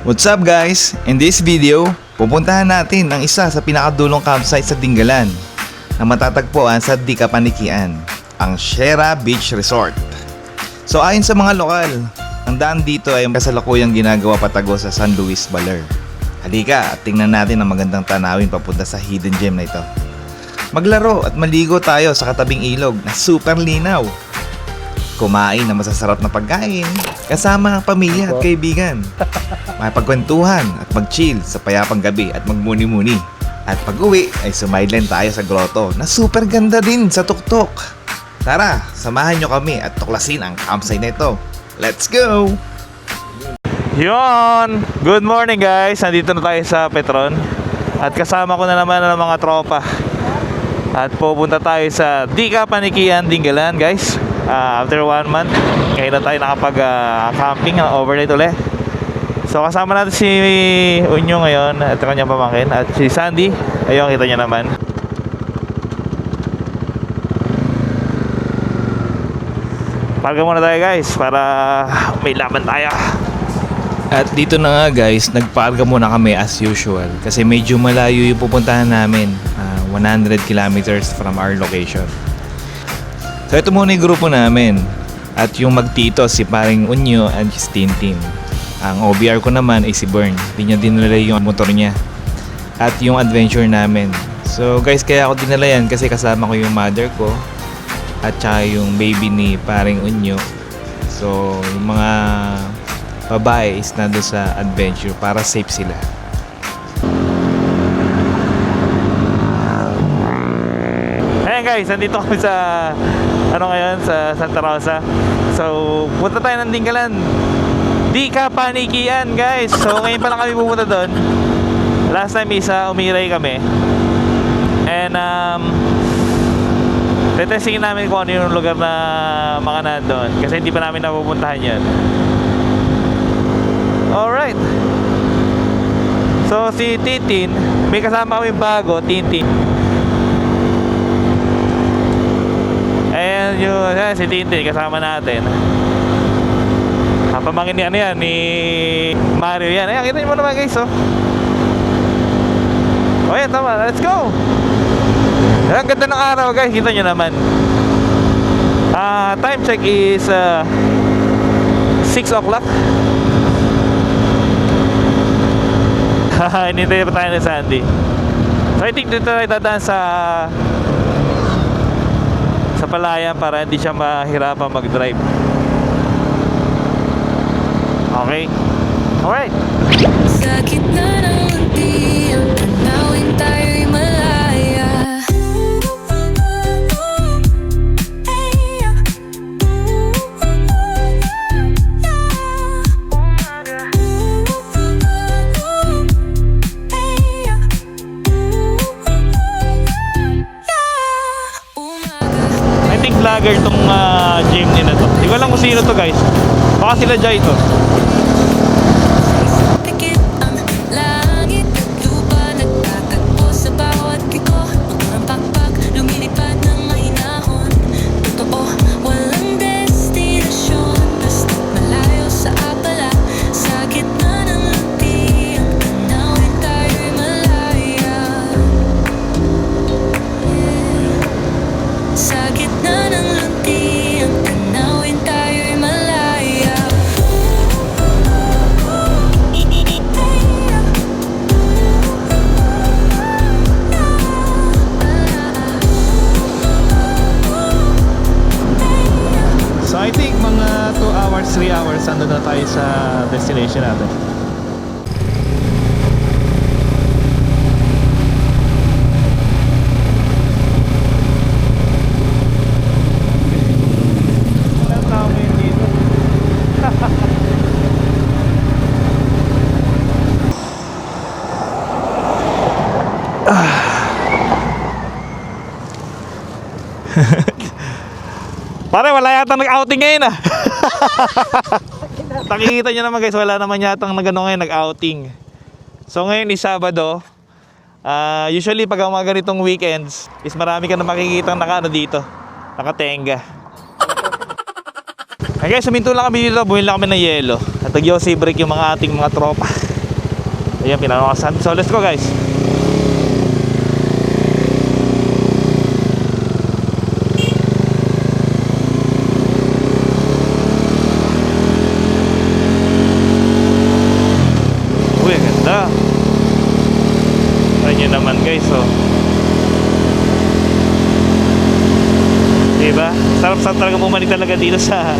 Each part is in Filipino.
What's up guys? In this video, pupuntahan natin ang isa sa pinakadulong campsite sa Dingalan na matatagpuan sa Di Kapanikian, ang Shera Beach Resort. So ayon sa mga lokal, ang daan dito ay kasalukuyang ginagawa patago sa San Luis Baler. Halika at tingnan natin ang magandang tanawin papunta sa hidden gem na ito. Maglaro at maligo tayo sa katabing ilog na super linaw. Kumain ng masasarap na pagkain kasama ang pamilya at kaibigan. Makipagkwentuhan at mag-chill sa payapang gabi at magmuni-muni. At pag-uwi ay sumideline tayo sa grotto na super ganda din sa tuktok. Tara, samahan nyo kami at tuklasin ang campsite na ito. Let's go! Yon! Good morning guys! Nandito na tayo sa Petron. At kasama ko na naman ang mga tropa. At pupunta tayo sa Di Kapanikian, Dingalan guys. After 1 month, ngayon na tayo nakapag-camping overnight ulit. So kasama natin si Unyo ngayon at kanyang pamangkin. At si Sandy, ayun kita niya naman. Parga muna tayo guys para may laban tayo. At dito na nga guys, nagpaarga muna kami as usual kasi medyo malayo yung pupuntahan namin, 100 kilometers from our location. So ito muna yung grupo namin at yung magtito si paring Unyo at si Tintin. Ang OBR ko naman ay si Bern, hindi niya dinala yung motor niya at yung adventure namin. So guys, kaya ako dinala yan kasi kasama ko yung mother ko at saka yung baby ni paring Unyo. So yung mga babae is nando sa adventure para safe sila. Ayan guys, nandito kami sa ngayon sa Santa Rosa. So punta tayo ng Dingalan, Di Kapanikian guys. So ngayon pa lang kami pupunta doon. Last time isa umiray kami. And tetestingin namin kung ano yung lugar na mga nandun kasi hindi pa namin napupuntahan yan. Alright. So si Tintin, may kasama kami bago, Tintin. Ayan yun, si Tintin kasama natin. Pamangkin ni ano yan, ni Mario yan. Ayan, kita nyo mo naman guys, oh. O yan, tama, let's go. Ang ganda ng araw guys, kita nyo naman. Time check is 6 o'clock. Hinintay pa tayo ni Sandy. So I think dito tayo dadaan sa palayan para hindi siya mahirapan mag-drive. Okay? Alright. Sa gitna ng munti, ang tanawin tayo'y malaya. I think vlogger tong gym nila to. Hindi ko alam kung sino to guys. Baka sila Jai to. Pikit ang langit at lupa, nagtatagpo sa bawat biko. Ang pakpak, lumilipad ng mahinahon. Totoo, walang destinasyon, basta't malayo sa abala. Sa gitna ng lunti, ang tanawin tayo'y malaya. Sa gitna ng lunti, ang tanawin tayo'y malaya. So I think mga 2 hours, 3 hours ando na tayo sa destination natin. Walang tao ngayon dito. Pare, wala yatang nag-outing ngayon ah. Nakikita nyo naman guys, wala naman yatang ngayon nag-outing. So ngayon is Sabado. Usually pag mga ganitong weekends is marami ka na makikita dito, nakatenga. Ay guys, suminto lang kami dito, bumili lang kami ng yelo at nag-yosi break yung mga ating mga tropa. Ayan, pinanakasan. So let's go guys. Uy, ganda. Ayan naman guys, oh. Diba? Sarap-sarap talaga bumalik talaga dito sa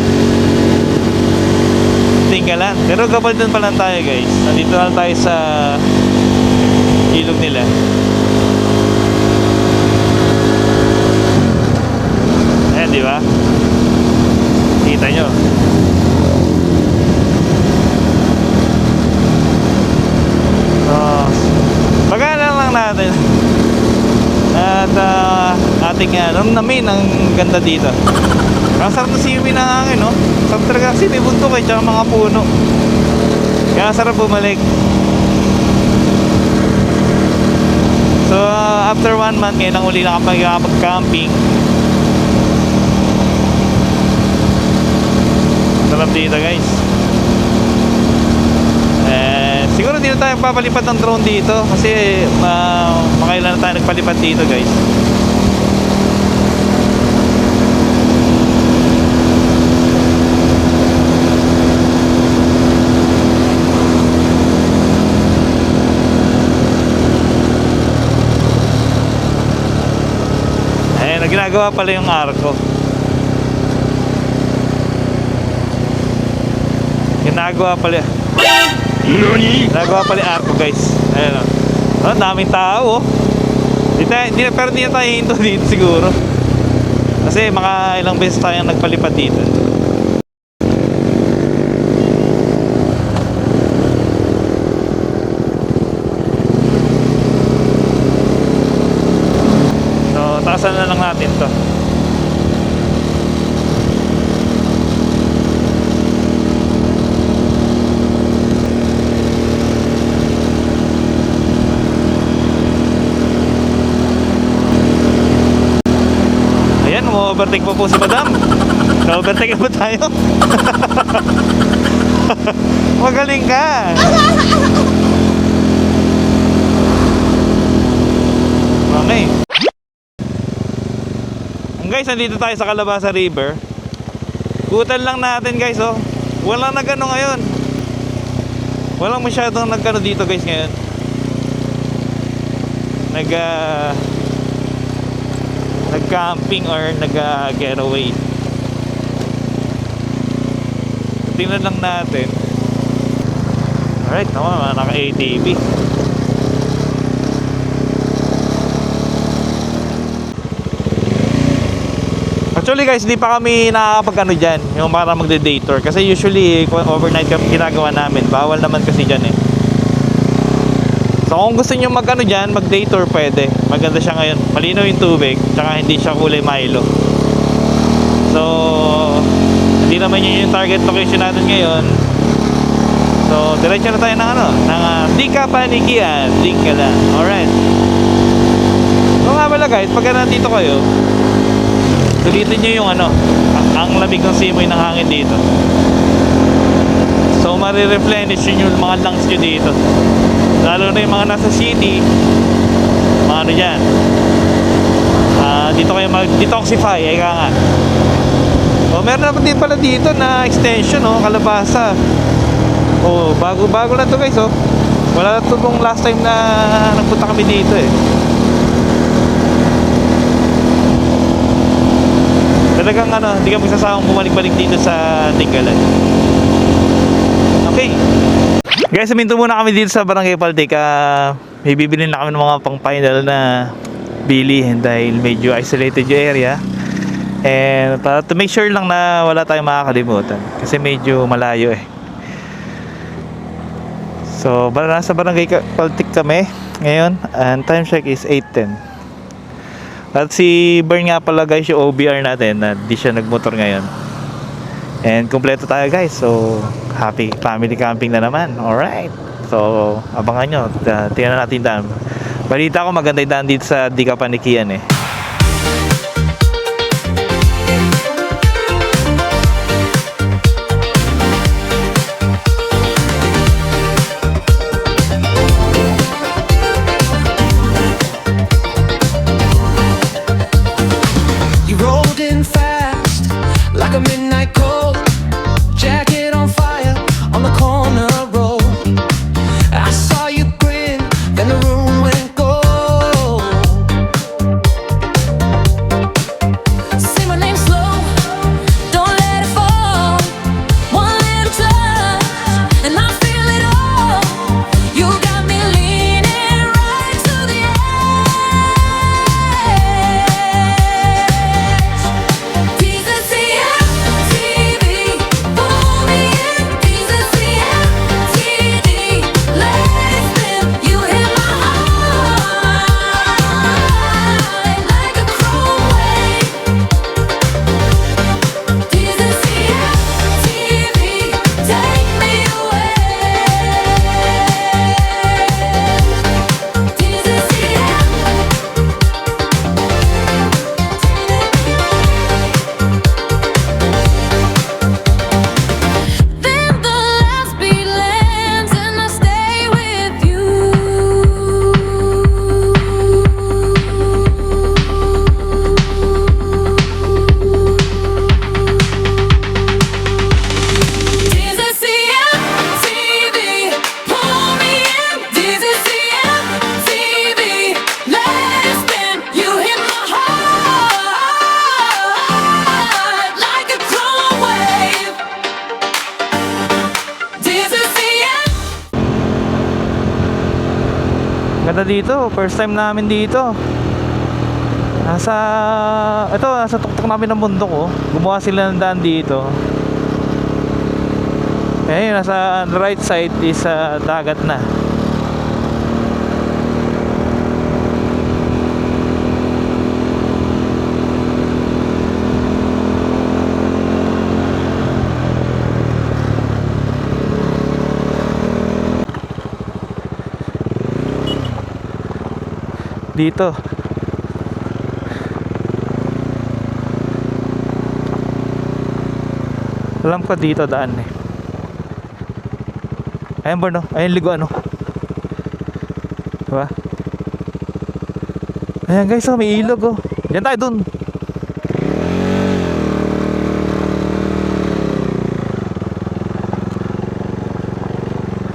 Tinggalan. Pero kapag doon pa lang tayo guys. Nandito lang tayo sa ilog nila. Ayan, di ba? Kita nyo. Pagkaalam lang natin. At ating namin ang ganda dito. Ang sarap na swimming ng hangin, no? Sarap talaga kasi may bundok eh, tsaka mga puno. Kaya sarap bumalik. So after 1 month, ngayon ang uli nakapag-camping. Sarap dito guys. Siguro hindi na tayo papalipad ng drone dito kasi makailan na tayo nagpalipad dito guys. Ayan, ginagawa pala yung arko. Ginagawa pala. Nagawa pala yung arko guys. Ayan o. Daming tao oh. Pero hindi na tayo hinto dito siguro. Kasi mga ilang beses tayong nagpalipad dito. So taasan na lang natin to. Overtake pa po si Madam. Na-overtake pa tayo. Magaling ka. Okay. Guys, nandito tayo sa Calabasa River. Kutan lang natin guys, oh. Walang nagano ngayon. Walang masyadong nagano dito guys ngayon. Nag-camping or nag-getaway. Tingnan lang natin. Alright, naman naka-ATV. Actually guys, hindi pa kami nakakapag-ano dyan, yung para magde-day tour. Kasi usually, overnight kami ginagawa namin. Bawal naman kasi dyan eh. So kung gusto nyo mag-ano dyan, mag-day tour pwede. Maganda siya ngayon. Malinaw yung tubig, tsaka hindi siya kulay Milo. So hindi naman yun yung target location natin ngayon. So diretso na tayo ng Dika Panikian, Dingalan. Alright. So nga pala guys, pagka nandito kayo, sulitin nyo yung ang lamig ng simoy ng hangin dito. So marireplenish yun yung mga lungs nyo dito. Lalo na yung mga nasa city, mga dyan, dito kayo mag-detoxify, eka nga. O meron naman din pala dito na extension, Calabasa. O bago na to guys, wala na to nung last time na nagpunta kami dito eh. Talagang hindi ka magsasawang bumalik-balik dito sa Tinggalan. Okay guys, minto muna kami dito sa Barangay Paltic. May bibili na kami ng mga pang-final na bilihin dahil medyo isolated yung area. And to make sure lang na wala tayong makakalimutan kasi medyo malayo eh. So nasa Barangay Paltic kami ngayon and time check is 8:10. At si Bern nga pala guys, yung OBR natin na di siya nagmotor ngayon. And kompleto tayo guys. So happy family camping na naman. Alright. So abangan nyo. Tingnan natin daan. Balita ko maganda yung daan dito sa Dika Panikian eh. Ganda dito, first time namin dito. Nasa tuktok namin ng bundok oh. Gumawa sila ng daan dito. Eh, nasa right side is dagat na. Dito. Alam ko dito daan eh. Ayan ba no? Ayan liguan no? Diba? Ayan guys oh, may ilog oh. Diyan tayo dun.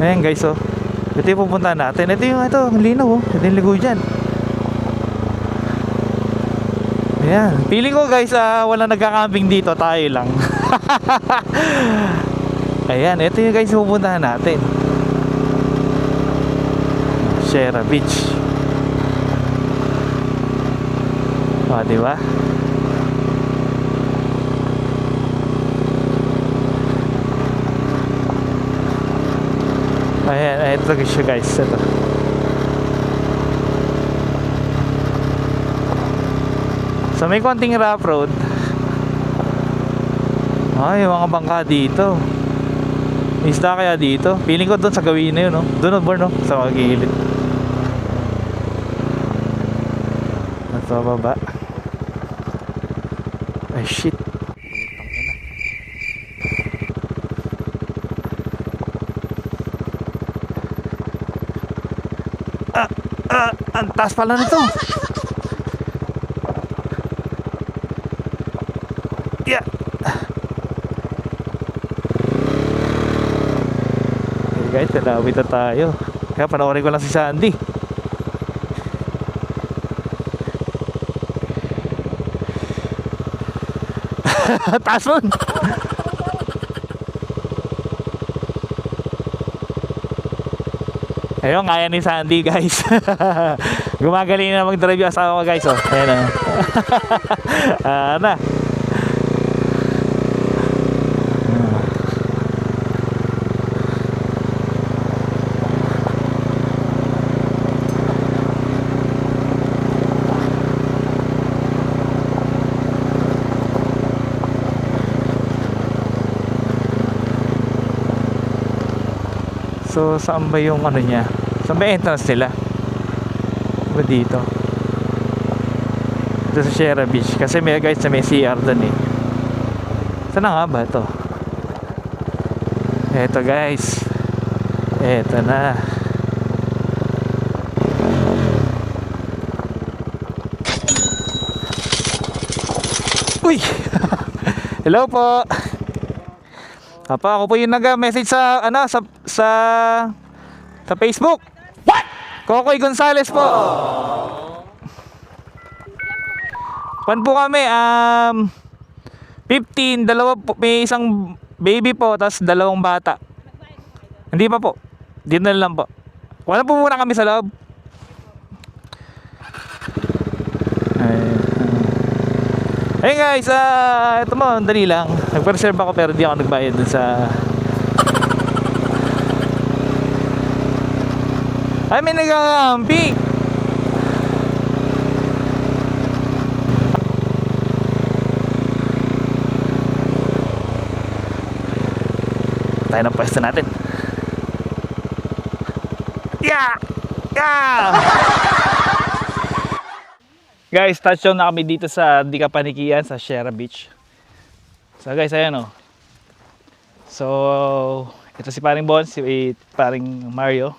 Ayan guys oh. Ito yung pupuntahan natin. Ito ang linaw oh. Ito yung ligo dyan. Ayan. Feeling ko guys, wala nagka-camping dito. Tayo lang. Ayan. Ito yung guys pupuntahan natin. Sierra Beach. O, diba? Ayan. Ito guys. Ito. So may konting rough road. Ay, mga bangka dito. Isda kaya dito? Feeling ko doon sa gawin na yun, no? Doon no? Sa magigilid. At sa baba. Ay, shit. Ang taas pala nito. Yeah. Okay guys, talawit na tayo. Kaya panoorin ko lang si Sandy. Taas nun. Ayun, kaya ni Sandy guys. Gumagaling na mag-drive yung asawa ko guys oh. Ayan na. So saan ba yung ano niya? Saan ba entrance nila? Ba dito? Ito sa Sierra Beach. Kasi may guys na may CR dun eh. Saan na nga ba ito? Eto guys. Eto na. Uy! Hello po. Apa, ako po yung nag-message sa sa Facebook. What? Kokoy Gonzales po. Pan po kami 15, dalawa po, may isang baby po tapos dalawang bata. Hindi pa po. Dito na lang po. Wala po muna kami sa loob. Hey guys, ito mo, dali lang. Nag-reserve ako pero di ako nagbayad dun sa... Ay, may nag-camping! Tayo ng pwesto natin. Yeah! Yeah! Guys, touchdown na kami dito sa Di Kapanikian sa Sierra Beach. So guys, ayan o. So, ito si paring Bon, si paring Mario.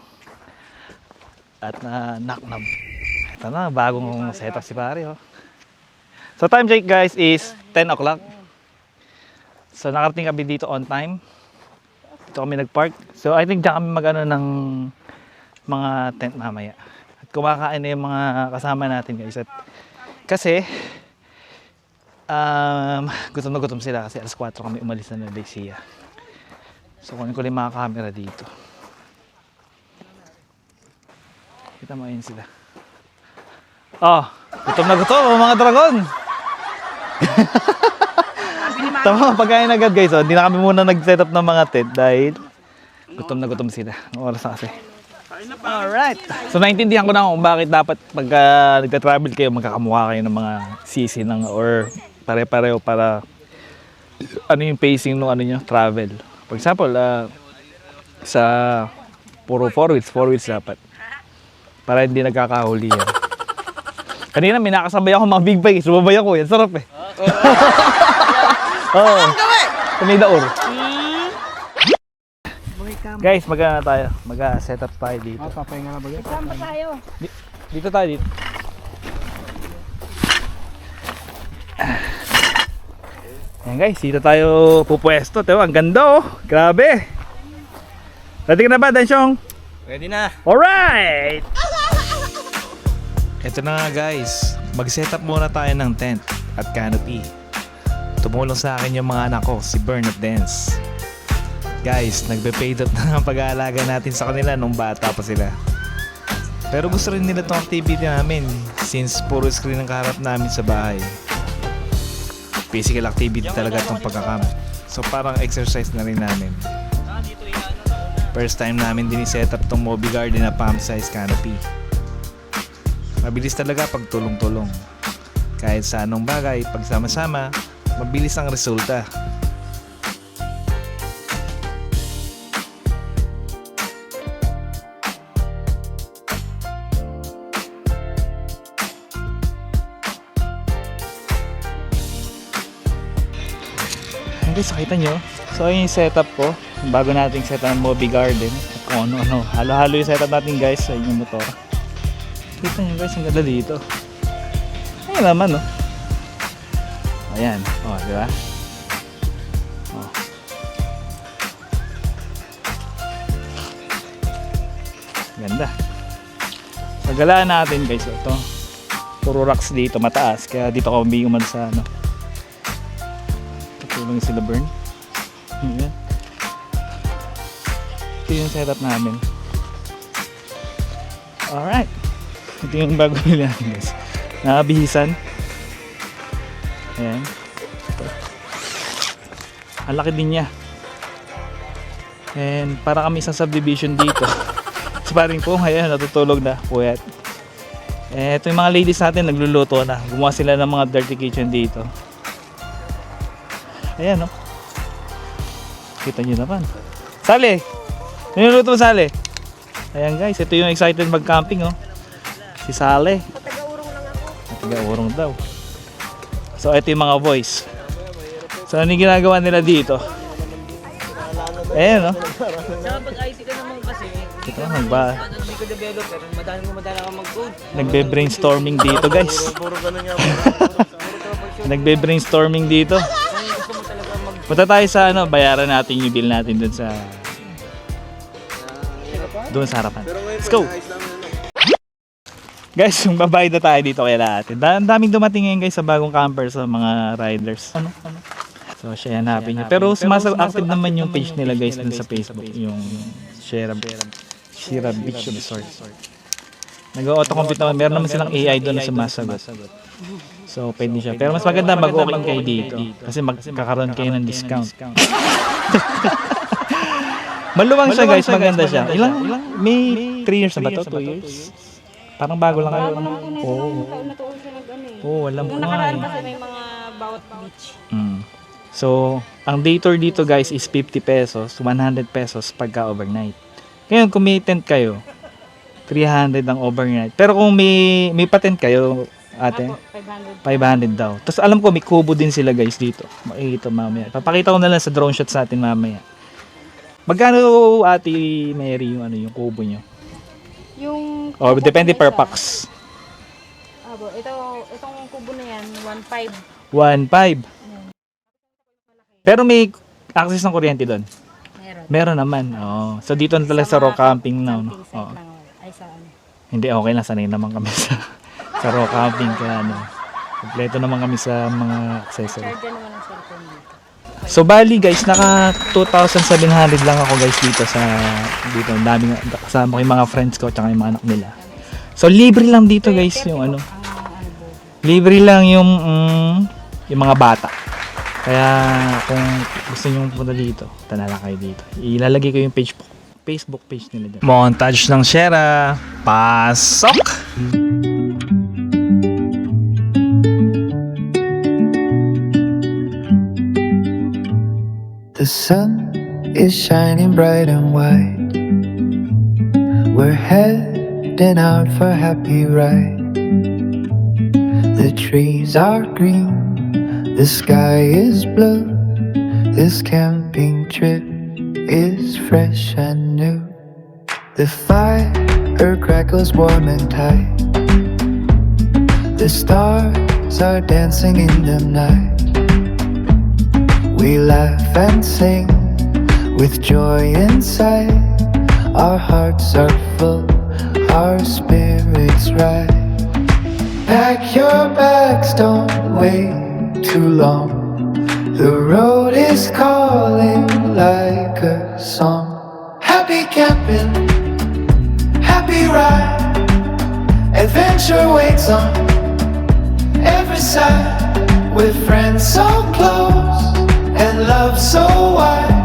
At Naknam. Ito na, bagong setup si pare oh. So time check guys is 10 o'clock. So nakarating kami dito on time. Dito kami nag-park. So I think dyan kami mag-ano ng mga tent mamaya. At kumakain na yung mga kasama natin guys. At kasi gutom na gutom sila kasi alas 4 kami umalis na ng Dacia. So kunin ko lang mga camera dito. Kita mo, ayun sila. Oh, gutom na gutom ang mga dragon. Tama, pagkain agad guys. Oh. Hindi na kami muna nag-set up ng mga tent dahil gutom na gutom sila. Ang oras na kasi. Alright. So naintindihan ko na kung bakit dapat pagka nagta-travel kayo, magkakamukha kayo ng mga sisi ng or pare-pareho para ano yung pacing ng ano nyo, travel. For example, sa puro 4 wheels dapat. Para hindi nagkakahuli yan. Kanina may nakasabay ako mga big bike. Sumabay ako. Yan sarap eh. Oo. Tumidaor. Guys, tayo. Mag-set up tayo dito. Papahinga na ba yun? Saan ba tayo? Dito tayo dito. Ayan guys, dito tayo pupwesto. Tewa, ang ganda oh. Grabe. Ready ka na ba, Dansyong? Ready na. Alright! Ito na nga guys, mag-set up muna tayo ng tent at canopy. Tumulong sa akin yung mga anak ko, si Bern at Dance. Guys, nagbe-paid up na ang pag-aalaga natin sa kanila nung bata pa sila. Pero gusto rin nila itong activity namin since puro screen ang kaharap namin sa bahay. Physical activity talaga itong pagkakamp. So parang exercise na rin namin. First time namin din i-set up itong Moby Garden na palm size canopy. Mabilis talaga pag tulong-tulong. Kahit sa anong bagay, pagsama-sama, mabilis ang resulta. Guys, nakita nyo? So ayun yung setup ko. Bago nating setup ng Moby Garden. At kung ano-ano. Halo-halo yung setup natin guys sa inyong motor. Kita nyo guys, ang ganda dito. Ayun naman no. Ayan. O, di ba? O. Ganda. Sa galaan natin guys, ito. Puro rocks dito, mataas. Kaya dito ako umiuman sa ano. Tulong sila Bern. Ayan. Ito yung setup namin. Alright. Ito yung bago nila guys. Nakabihisan. Ayan. Ang laki din niya. And para kami isang subdivision dito. So paring po, ayan, natutulog na. Puyat. Eh, ito yung mga ladies natin, nagluluto na. Gumawa sila ng mga dirty kitchen dito. Ayan, no? Kita nyo naman. Sali! Niluluto mo, Sali? Ayan, guys. Ito yung excited mag-camping, oh. Si Sali. Taga-urong lang ako. Taga-urong daw. So, ito yung mga boys. So, ano yung ginagawa nila dito? Ayan, no? Saka pag IT ka naman kasi, Ito, hindi ko developer, madali ka mag-code. nagbe-brainstorming dito, guys. Nagbe-brainstorming dito. Punta tayo sa ano, bayaran natin yung bill natin dun sa harapan. Let's go! Guys, yung babayad na tayo dito kaya natin. Ang daming dumating ngayon guys sa bagong camper sa mga riders. Ano? So, siya hanapin nyo. Pero active naman yung page nila guys dun sa Facebook. Yung Shira Beach Resort. Nag-auto-compute naman. Meron naman silang AI doon na sumasagot. So, pwede siya. Pero mas maganda mag-okay kayo dito. Kasi magkakaroon kayo ng discount. Maluwang siya guys, maganda siya. May 3 years na ba to? 2 years? Parang bago lang kayo. Oo. Taon na taon siya nag-ano eh. Oo, walang Nung nakaraan kasi may mga bawat beach. So, ang day tour dito guys is 50 pesos, 100 pesos pagka overnight. Ngayon, kung may tent kayo, 300 ang overnight. Pero kung may patent kayo, ate, 500 daw. Tapos alam ko may kubo din sila guys dito. Makikita mamaya. Papakita ko na lang sa drone shots natin mamaya. Magkano ate Mary yung kubo nyo? Yung Oh, kubo depende na per isa. pax. Itong kubo na yan, 1.5. 1.5. Pero may access ng kuryente doon. Meron naman. Oh. So dito na talaga sa raw camping now, no? Camping site Oo. lang. Ay sa ano. Hindi okay lang, sanay naman kami sa raw camping kaya ano. Kompleto naman kami sa mga accessory. Charger naman ang cellphone dito. So bali guys, naka 2,700 lang ako guys dito. Dami kasama ko yung mga friends ko at yung mga anak nila. So libre lang dito guys yung ano. Libre lang yung mga bata. Kaya kung gusto niyo pumunta dito, tala lang kayo dito. Ilalagay ko yung Facebook page nila dyan. Montage ng Shera. Pasok! The sun is shining bright and white. We're heading out for a happy ride. The trees are green, the sky is blue. This camping trip is fresh and new. The fire crackles warm and tight. The stars are dancing in the night. We laugh and sing with joy inside. Our hearts are full, our spirits rise. Pack your bags, don't wait too long. The road is calling like a song. Happy camping, happy ride. Adventure waits on every side. With friends so close and love so wide.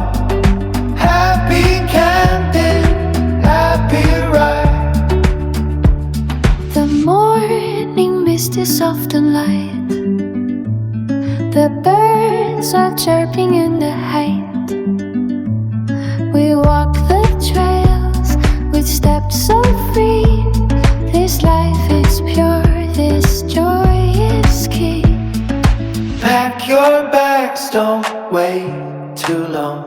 Happy camping, happy ride. The morning mist is soft and light. The birds are chirping in the height. We walk the trails with steps so free. This life is pure, this joy is key. Pack your bags, don't wait too long.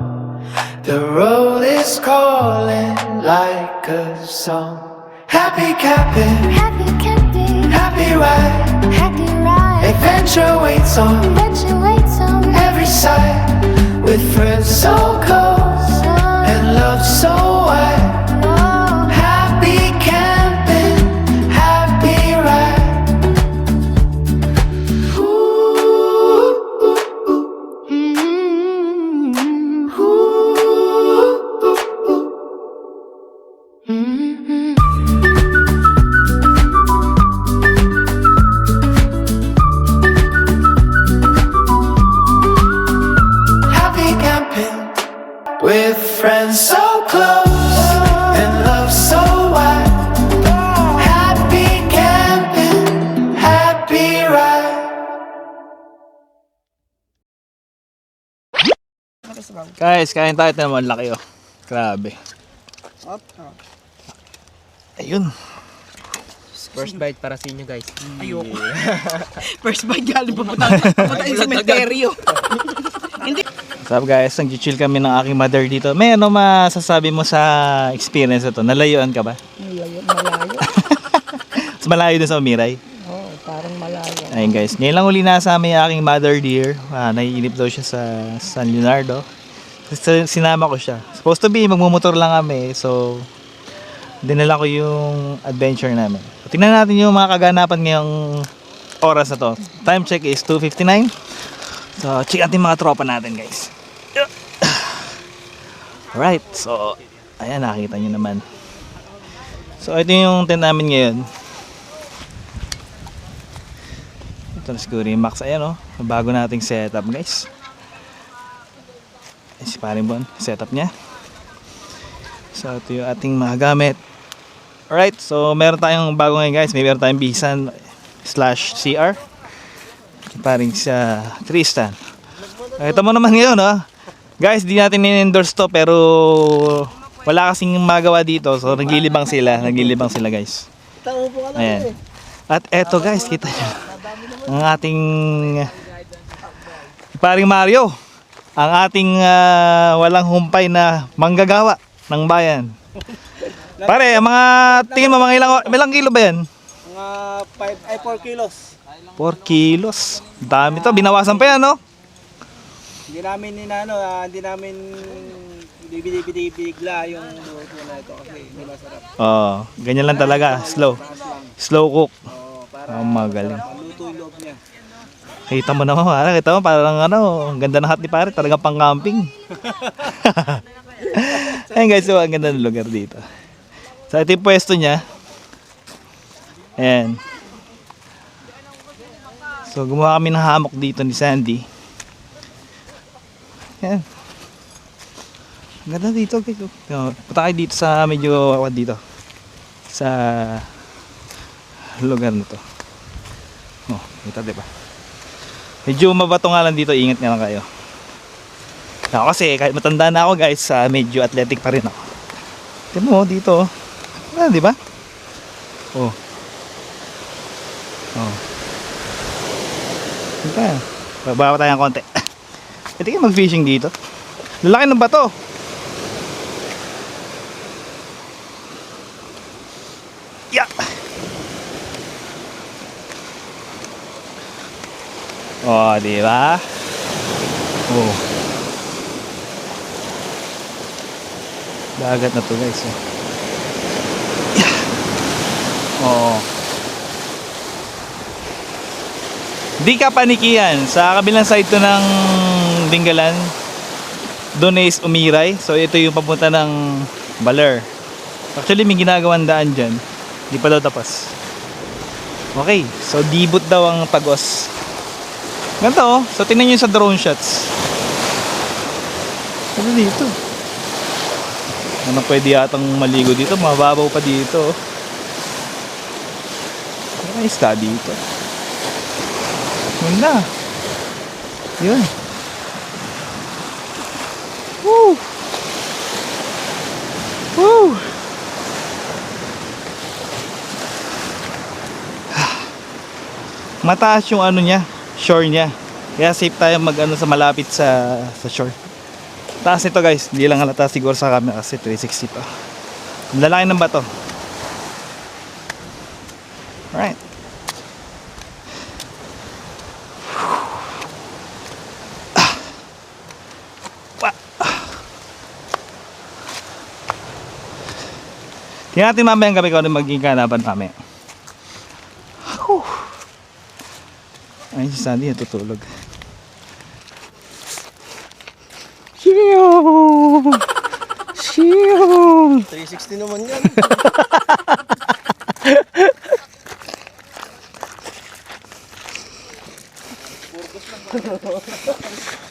The road is calling like a song. Happy camping, Happy camping, happy ride. happy ride. Adventure waits on Adventure waits on every side. With friends so close and love so wide. Oh, Happy camping, happy ride. Ooh, ooh, ooh. mm-hmm. Ooh, ooh, ooh. Mm-hmm. Happy camping with friends so close and love so wide. Happy camping, happy ride. Guys, kain tayo naman. Laki oh. Grabe. Ayun. First bite para sa inyo guys. First bite galing papunta sa cemetery. What's up guys? Nag-chill kami ng aking mother dito. May ano masasabi mo sa experience na to? Nalayuan ka ba? Malayo. Mas malayo din sa Umiray. Oo, parang malayo. Ayun guys, ngayon lang uli nasama yung aking mother dear. Naiinip daw siya sa San Leonardo. Sinama ko siya. Supposed to be, magmumotor lang kami. So, dinala ko yung adventure namin. So, tingnan natin yung mga kaganapan ngayong oras na to. Time check is 2:59. So, check natin mga tropa natin guys. Alright, so, ayan, nakita nyo naman. So, ito yung tent namin ngayon. Ito na siguro yung Max. Ayan o, bago nating setup guys. Ayan si Paring Bon, setup niya. So, ito yung ating mga gamit. Alright, so meron tayong bago ngayon guys. Meron tayong Bisan /CR. Paring sa Tristan. Ito mo naman ngayon guys, di natin in-endorse to pero wala kasing magawa dito. So naglilibang sila guys. Ayan. At eto guys, kita nyo. Ang ating Paring Mario. Ang ating walang humpay na manggagawa ng bayan. Pare, mga tingin mo mga ilang kilo ba yan? Mga 4 kilos. 4 kilos. Dami to, binawasan pa yan no? Hindi namin hindi namin bibigla yung luto na ito kasi hindi masarap. Ganyan lang talaga, slow. Slow cook. Para magaling. maluto yung loob niya. Kita mo naman, parang ang ganda ng hot ni pare, talagang pang camping. Ayun guys, so ang ganda ng lugar dito. So ito yung pwesto niya. Ayan. So gumawa kami ng hammock dito ni Sandy. Ayan. Ang ganda dito guys. Punta kayo dito sa medyo dito. Sa lugar na to. Oh, kita diba? Medyo mabato nga lang dito, ingat nga lang kayo. Ako kasi kahit matanda na ako guys, medyo athletic pa rin ako. Tingnan mo dito. Ah, di ba? Oh. Oh. Diba? Bababa tayo ng konti. Pwede kayo mag-fishing dito. Lalaki ng bato. Yeah. Oh, di ba? Oh. Dagat na to guys. Oh. Di ka panikian. Sa kabilang side to ng Dingalan, doon is Umiray. So ito yung papunta ng Baler. Actually may ginagawang daan dyan. Di pa daw tapos. Okay. So dibot daw ang Tagos. Ganito oh. So tingnan nyo sa drone shots. Ano dito? Ano pwede yatang maligo dito? Mababaw pa dito. May isda dito. Ganda. Yun. Woo! Woo! Mataas yung ano niya, shore niya. Kaya safe tayo mag ano sa malapit sa shore. Taas nito guys, hindi lang halata siguro sa camera kasi 360 pa. Ang lalaki ng bato. Alright. Tingnan natin mamayang gabi ko ano magiging kanaban mamaya. Ayun si Sandy natutulog. Shiyong! Shiyong! 360 naman yan.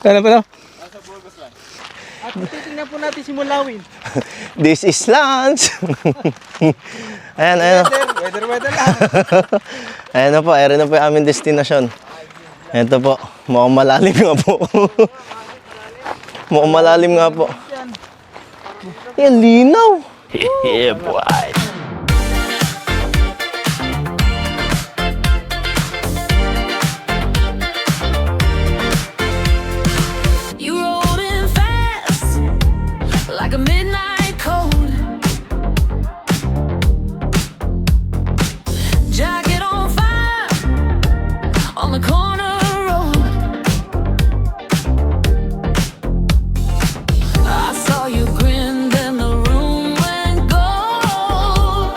Ano ba no? At titingnan po natin si Mulawin. This is lunch. Ayan, ayan. Weather lang. Ayan na po, ayan na po yung aming destinasyon. Ito po, mukhang malalim nga po. Mukhang malalim nga po. Yan, linaw. Yeah, boy. You rolled in fast, like a midnight cold. Jacket on fire, on the corner road. I saw you grin, then the room went gold.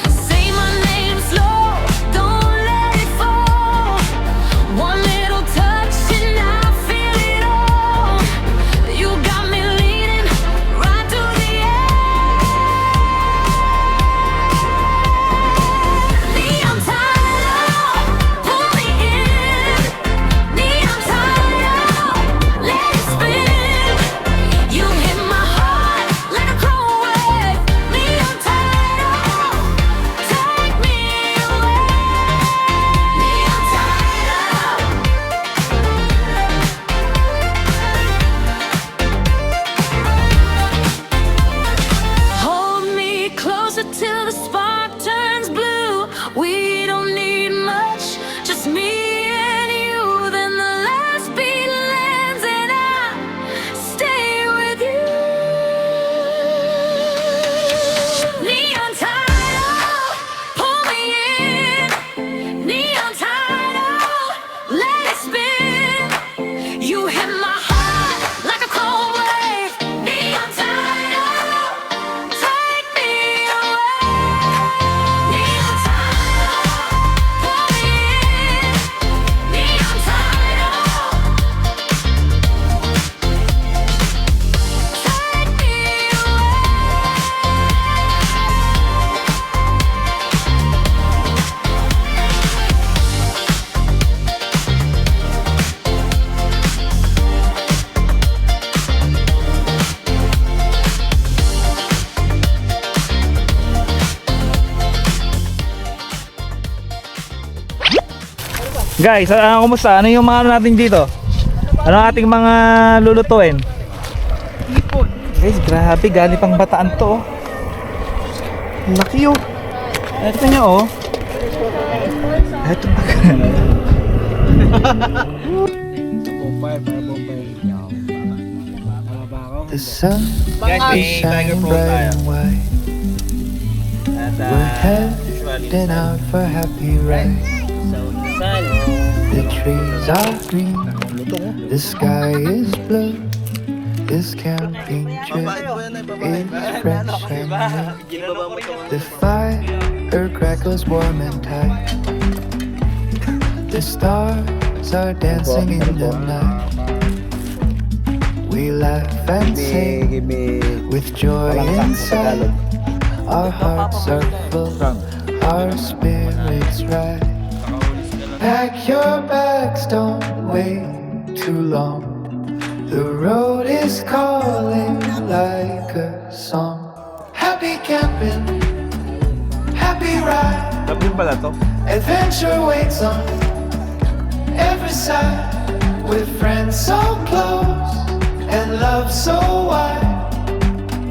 Say my name slow, don't let it fall. One little touch and I feel it all. You got me leaning right to the edge. Neon title, pull me in. Neon title, let it spin. You hit my heart like a cold wave. Neon title, take me away. Neon title. Hold me closer till the spark turns blue. We don't need much, just me and you. Then the last beat lands and I stay with you. Neon title, pull me in. Neon title, let it spin. You hit my heart like a cold wave. Neon title, take me away. Guys, kumusta? Ano yung mga ano natin dito? Ano ang ating mga lulutuin? Ipon. Guys, grabe, gali pang bataan to. Oh. Laki oh. Ito nyo oh. Ito pa. The sun Guys, may is Tiger shining Pro bright tayo. and white. At We're heading out for happy ride. The trees are green, the sky is blue. This camping trip is fresh and new. The fire crackles warm and tight. The stars are dancing in the night. We laugh and sing with joy inside. Our hearts are full, our spirits rise. Pack your bags, don't wait too long. The road is calling like a song. Happy camping, happy ride. Tapos pala to. Adventure waits on every side. With friends so close and love so wide.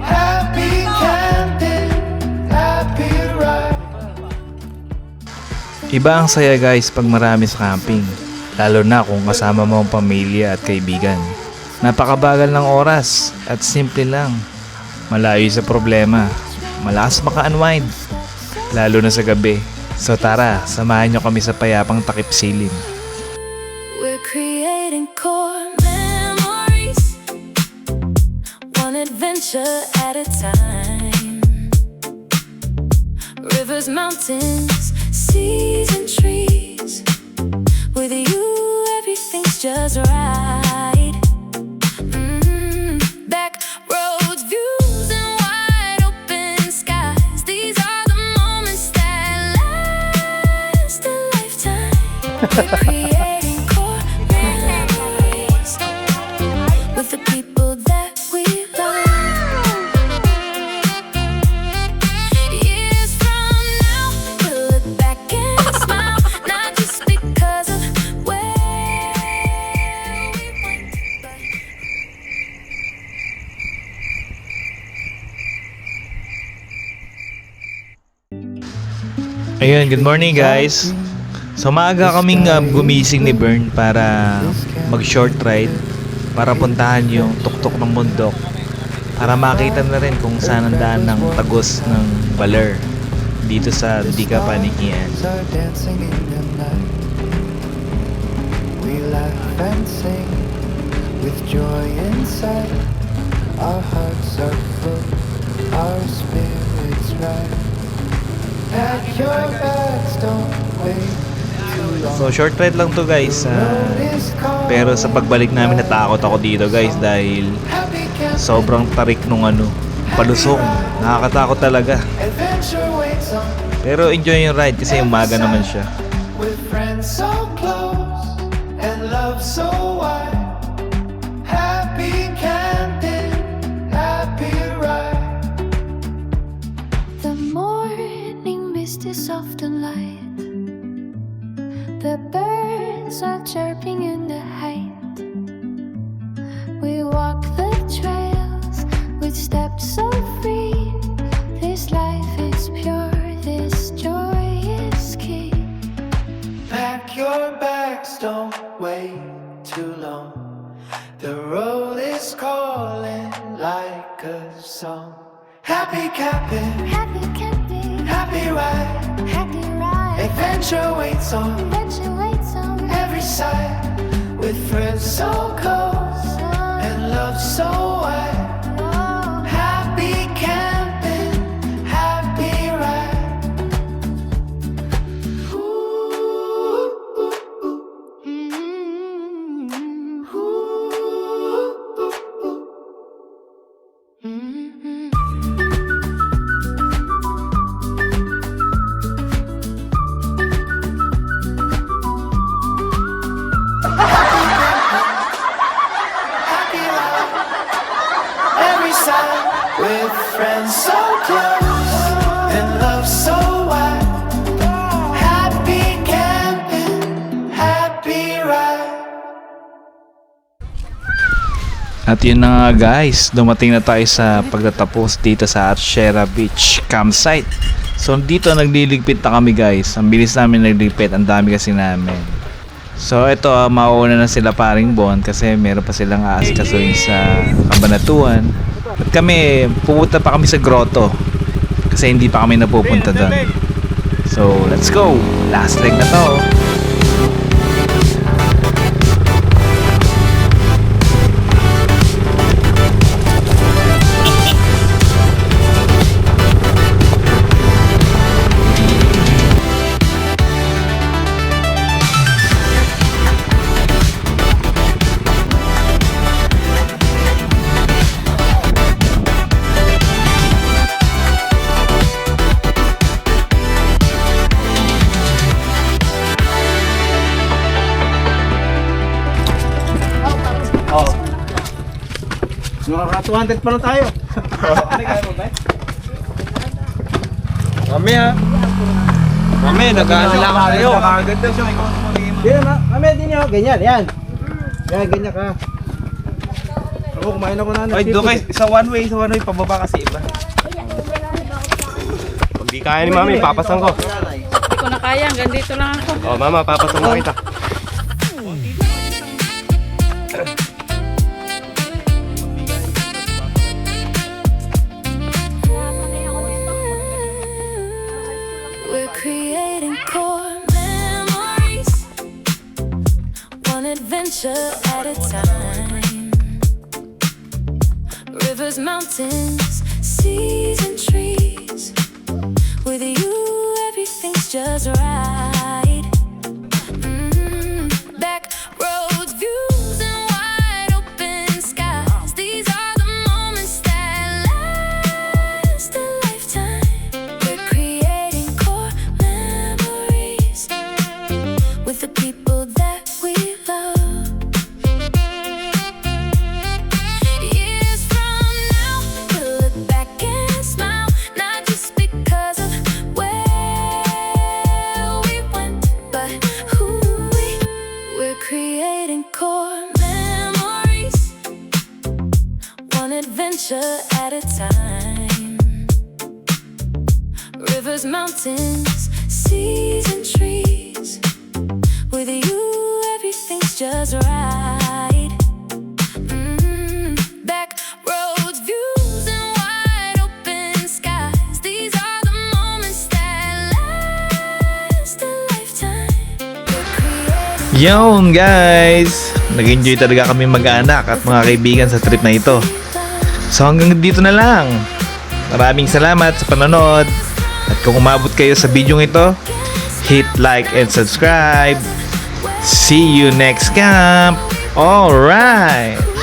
Happy camping, happy ride. Iba ang saya guys pag marami sa camping. Lalo na kung kasama mo ang pamilya at kaibigan. Napakabagal ng oras at simple lang. Malayo sa problema. Malakas maka-unwind. Lalo na sa gabi. So tara, samahan nyo kami sa payapang takip silim. We're creating core memories, one adventure at a time. Rivers, mountains, seas and trees. With you, everything's just right. Back roads, views and wide open skies. These are the moments that last a lifetime. We're creating core memories with the people that we love. Years from now, we'll look back and smile, not just because of where we went, but Ayun, good morning guys. So maaga kaming gumising ni Bern para mag short ride, para puntahan yung tuktok ng bundok, para makita na rin kung saan ang daan ng tagos ng Baler dito sa Dika Panikian. Stars are dancing in the night. We laugh and sing with joy inside. Our hearts are full, our spirits rise. Pack your bags, don't wait too long. So short ride lang to guys, pero sa pagbalik namin natakot ako dito guys dahil Happy camping, sobrang tarik nung palusong. Nakakatakot talaga. adventure waits on Pero enjoy yung ride kasi umaga naman siya. with friends so close and love so wide. Happy camping, happy ride. the morning mist is soft and light. The birds are chirping in the height. We walk the trails with steps so free. This life is pure, this joy is key. Pack your bags, don't wait too long. The road is calling like a song. Happy camping, Happy camping, happy ride. happy ride. Adventure waits on Adventure waits on every side. With friends so close and love so wide. Happy camping, happy ride. Ooh, ooh, ooh. Ooh, ooh, ooh. Happy life, every side, with friends so close and love so wide. Happy camping, happy At yun na nga guys, dumating na tayo sa pagtatapos dito sa Archera Beach campsite. So dito nagliligpit na kami guys. Ang bilis namin nagliligpit, ang dami kasi namin. So ito, mauuna na sila paring Bon kasi meron pa silang aasikasuhin sa Kabanatuan. At kami, pupunta pa kami sa grotto kasi hindi pa kami napupunta doon. So let's go! Last leg na to! Naka 200 pa lang tayo. Mami ha. Mami, nag-aasila ka kayo. Mami, din nyo. Ganyan, yan. Yan, ganyan ka. Ako, kumain ako na. Ay, doon kayo, sa one way, pababa kasi iba. Pag di kaya ni Mami, papasan ko. Hindi ko na kaya, hanggang dito lang ako. Oh, Mama, papasan mo kita. We're creating core memories, one adventure at a time. Rivers, mountains, seas and trees. With you, everything's just right. Back roads, views and wide open skies. These are the moments that last a lifetime. We're creating core memories with the people that we love. Years from now, we'll look back and smile, not just because of where we went, but who we're creating core memories, one adventure at a time. Rivers, mountains, seas and trees. With you, everything's just right. Back roads, views and wide open skies. These are the moments that last a lifetime. We're creating Yun guys! Nag-enjoy talaga kami mag-anak at mga kaibigan sa trip na ito. So hanggang dito na lang. Maraming salamat sa panonood. At kung umabot kayo sa video ito, hit like and subscribe. See you next camp! Alright!